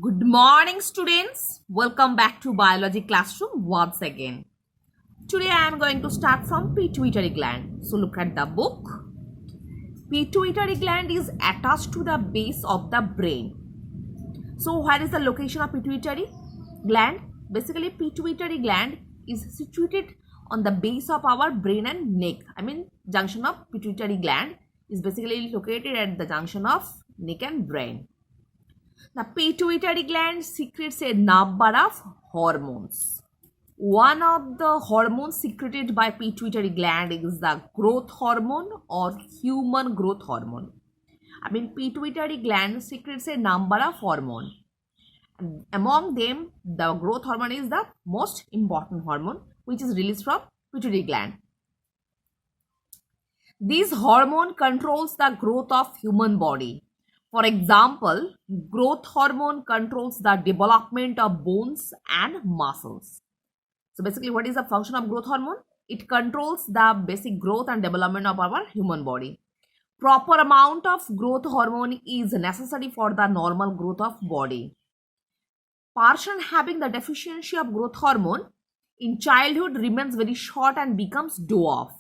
Good morning, students. Welcome back to biology classroom once again. Today I am going to start from pituitary gland. So look at the book. Pituitary gland is attached to the base of the brain. So where is the location of pituitary gland? Basically, pituitary gland is situated on the base of our brain and neck. Junction of pituitary gland is basically located at the junction of neck and brain. The pituitary gland secretes a number of hormones. One of the hormones secreted by pituitary gland is the growth hormone or human growth hormone. Pituitary gland secretes a number of hormones. Among them, the growth hormone is the most important hormone, which is released from pituitary gland. This hormone controls the growth of human body. For example, growth hormone controls the development of bones and muscles. So basically, what is the function of growth hormone? It controls the basic growth and development of our human body. Proper amount of growth hormone is necessary for the normal growth of body. Person having the deficiency of growth hormone in childhood remains very short and becomes dwarf.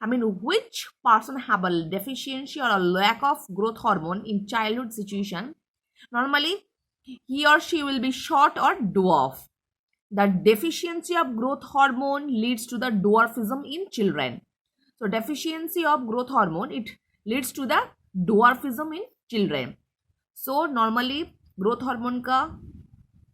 Which person have a deficiency or a lack of growth hormone in childhood situation, normally he or she will be short or dwarf. The deficiency of growth hormone leads to the dwarfism in children. So deficiency of growth hormone, it leads to the dwarfism in children. So normally growth hormone का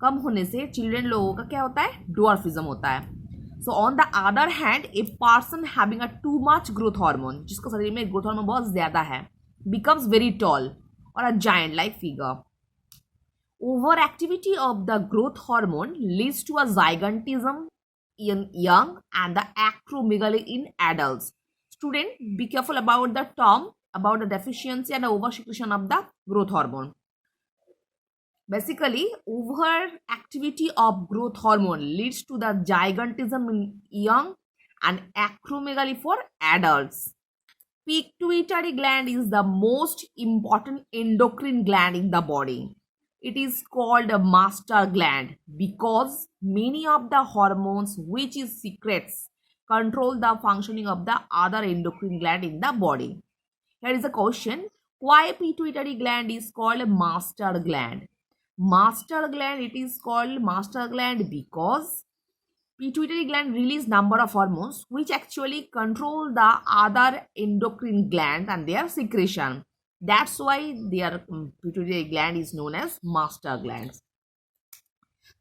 कम होने से children लोगों का क्या होता है, dwarfism होता है. So on the other hand, a person having a too much growth hormone, जिसको शरीर में growth hormone बहुत ज़्यादा है, becomes very tall or a giant-like figure. Overactivity of the growth hormone leads to a gigantism in young and the acromegaly in adults. Student, be careful about the term about the deficiency and the oversecretion of the growth hormone. Basically, overactivity of growth hormone leads to the gigantism in young and acromegaly for adults. Pituitary gland is the most important endocrine gland in the body. It is called a master gland because many of the hormones which it secretes control the functioning of the other endocrine gland in the body. Here is a question: why pituitary gland is called a master gland? Master gland, it is called master gland because pituitary gland release number of hormones which actually control the other endocrine gland and their secretion. That's why their pituitary gland is known as master glands,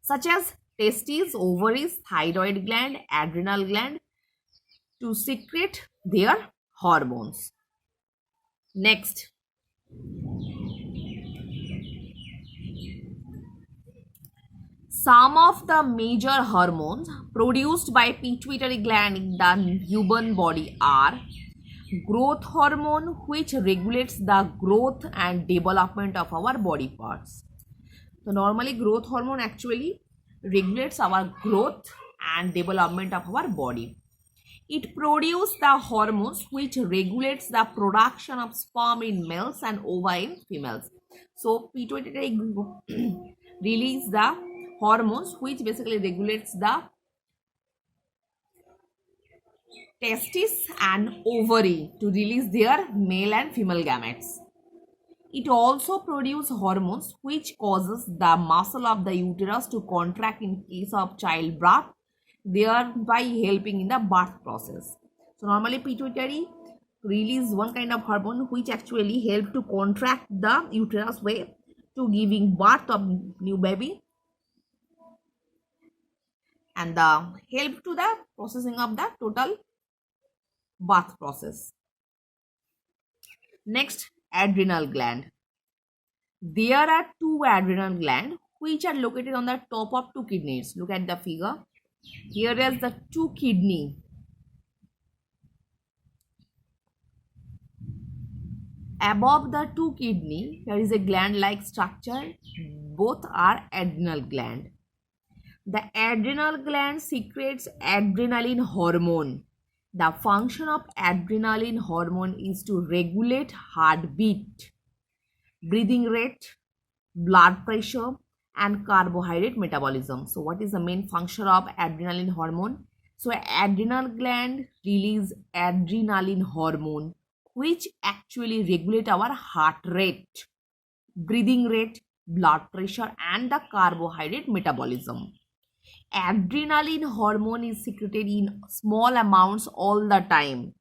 such as testes, ovaries, thyroid gland, adrenal gland, to secrete their hormones. Next, some of the major hormones produced by pituitary gland in the human body are growth hormone, which regulates the growth and development of our body parts. So normally growth hormone actually regulates our growth and development of our body. It produces the hormones which regulates the production of sperm in males and ova in females. So pituitary release the hormones which basically regulates the testes and ovary to release their male and female gametes. It also produces hormones which causes the muscle of the uterus to contract in case of childbirth, thereby helping in the birth process. So normally pituitary release one kind of hormone which actually help to contract the uterus way to giving birth of new baby and the help to the processing of the total birth process. Next, adrenal gland. There are two adrenal glands which are located on the top of two kidneys. Look at the figure. Here is the two kidney. Above the two kidney, there is a gland-like structure. Both are adrenal gland. The adrenal gland secretes adrenaline hormone. The function of adrenaline hormone is to regulate heartbeat, breathing rate, blood pressure, and carbohydrate metabolism. So what is the main function of adrenaline hormone? So adrenal gland release adrenaline hormone, which actually regulate our heart rate, breathing rate, blood pressure, and the carbohydrate metabolism. Adrenaline hormone is secreted in small amounts all the time,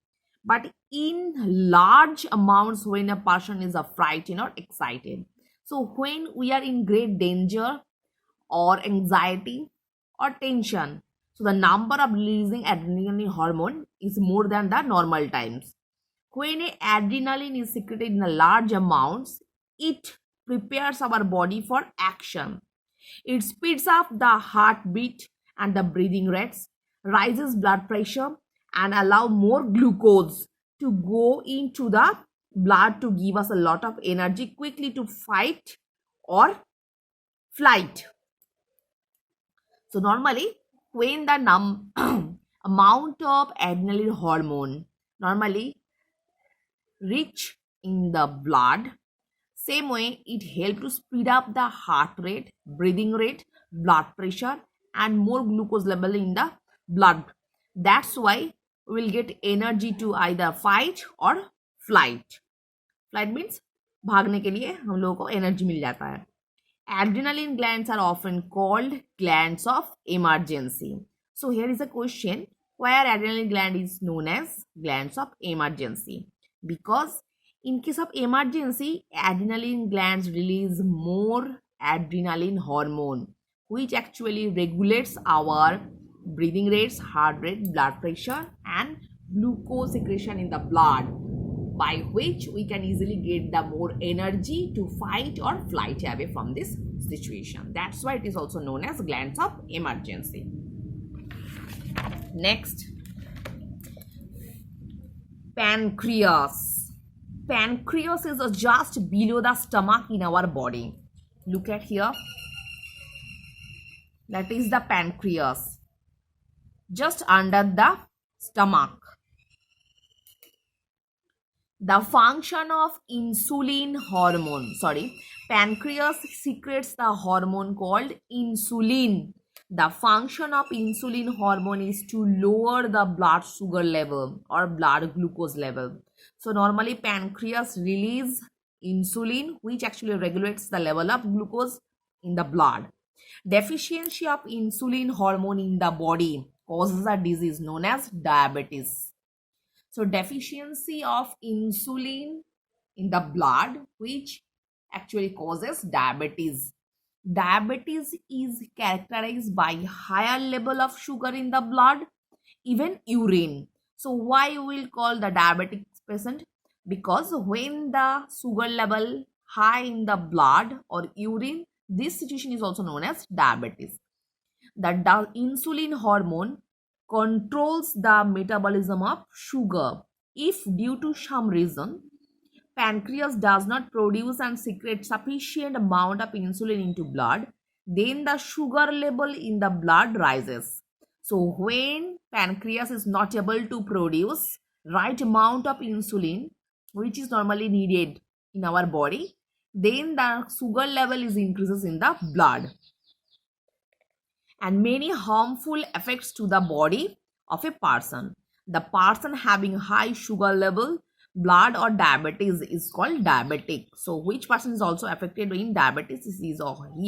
but in large amounts when a person is frightened or excited. So when we are in great danger or anxiety or tension, so the number of releasing adrenaline hormone is more than the normal times. When adrenaline is secreted in a large amounts, it prepares our body for action. It speeds up the heartbeat and the breathing rates, rises blood pressure, and allow more glucose to go into the blood to give us a lot of energy quickly to fight or flight. So normally, when the amount of adrenaline hormone normally rich in the blood, same way it helps to speed up the heart rate, breathing rate, blood pressure, and more glucose level in the blood. That's why we will get energy to either fight or flight. Flight means भागने के लिए हम लोगों को energy मिल जाता है. Adrenaline glands are often called glands of emergency. So here is a question, where adrenaline gland is known as glands of emergency? Because in case of emergency, adrenaline glands release more adrenaline hormone, which actually regulates our breathing rates, heart rate, blood pressure, and glucose secretion in the blood, by which we can easily get the more energy to fight or flight away from this situation. That's why it is also known as glands of emergency. Next, pancreas. Pancreas is just below the stomach in our body. Look at here. That is the pancreas, just under the stomach. The function of insulin hormone, pancreas secretes the hormone called insulin. The function of insulin hormone is to lower the blood sugar level or blood glucose level. So normally pancreas release insulin, which actually regulates the level of glucose in the blood. Deficiency of insulin hormone in the body causes a disease known as diabetes. So deficiency of insulin in the blood, which actually causes diabetes. Diabetes is characterized by higher level of sugar in the blood, even urine. So why we will call the diabetic patient? Because when the sugar level high in the blood or urine, this situation is also known as diabetes. The insulin hormone controls the metabolism of sugar. If due to some reason pancreas does not produce and secrete sufficient amount of insulin into blood, then the sugar level in the blood rises. So when pancreas is not able to produce right amount of insulin, which is normally needed in our body, then the sugar level is increases in the blood, and many harmful effects to the body of a person. The person having high sugar level, blood, or diabetes is called diabetic. So which person is also affected in diabetes? He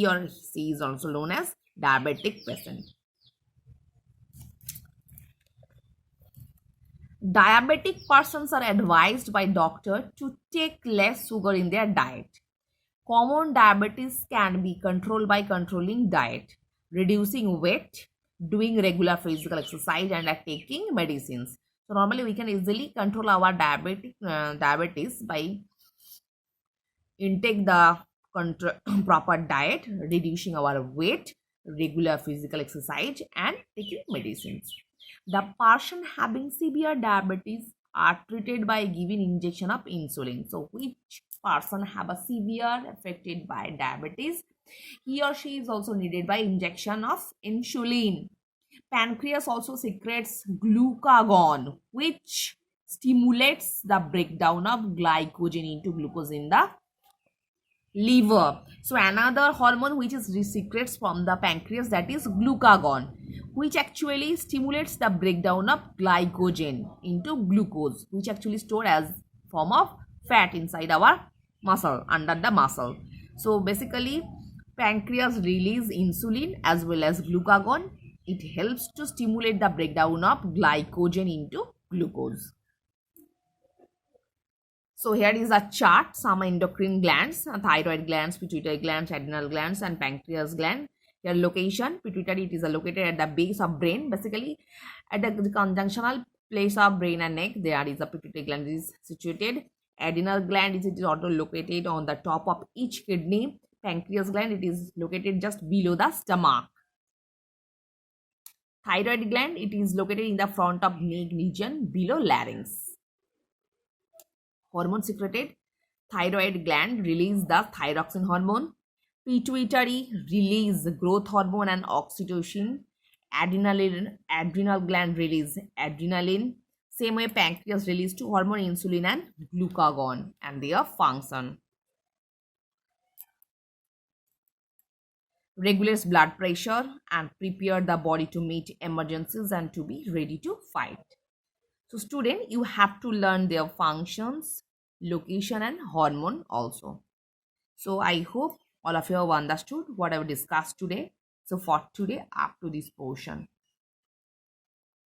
or she is also known as diabetic patient. Diabetic persons are advised by doctor to take less sugar in their diet. Common diabetes can be controlled by controlling diet, reducing weight, doing regular physical exercise, and taking medicines. So normally we can easily control our diabetes by intake the proper diet, reducing our weight, regular physical exercise, and taking medicines. The person having severe diabetes are treated by giving injection of insulin. So which person have a severe affected by diabetes, he or she is also needed by injection of insulin. Pancreas also secretes glucagon, which stimulates the breakdown of glycogen into glucose in the Liver. So another hormone which is secretes from the pancreas, that is glucagon, which actually stimulates the breakdown of glycogen into glucose, which actually stored as form of fat inside our muscle, under the muscle. So basically pancreas release insulin as well as glucagon. It helps to stimulate the breakdown of glycogen into glucose. So here is a chart, some endocrine glands, thyroid glands, pituitary glands, adrenal glands, and pancreas gland. Here location, pituitary, it is located at the base of brain, basically at the conjunctional place of brain and neck. There is a pituitary gland is situated. Adrenal gland is, it is also located on the top of each kidney. Pancreas gland, it is located just below the stomach. Thyroid gland, it is located in the front of neck region below larynx. Hormone secreted, thyroid gland release the thyroxine hormone, pituitary release growth hormone and oxytocin, adrenal gland release adrenaline. Same way pancreas release two hormone, insulin and glucagon, and their function. Regulates blood pressure and prepare the body to meet emergencies and to be ready to fight. So student, you have to learn their functions, location and hormone also. So I hope all of you have understood what I've discussed today. So for today, up to this portion.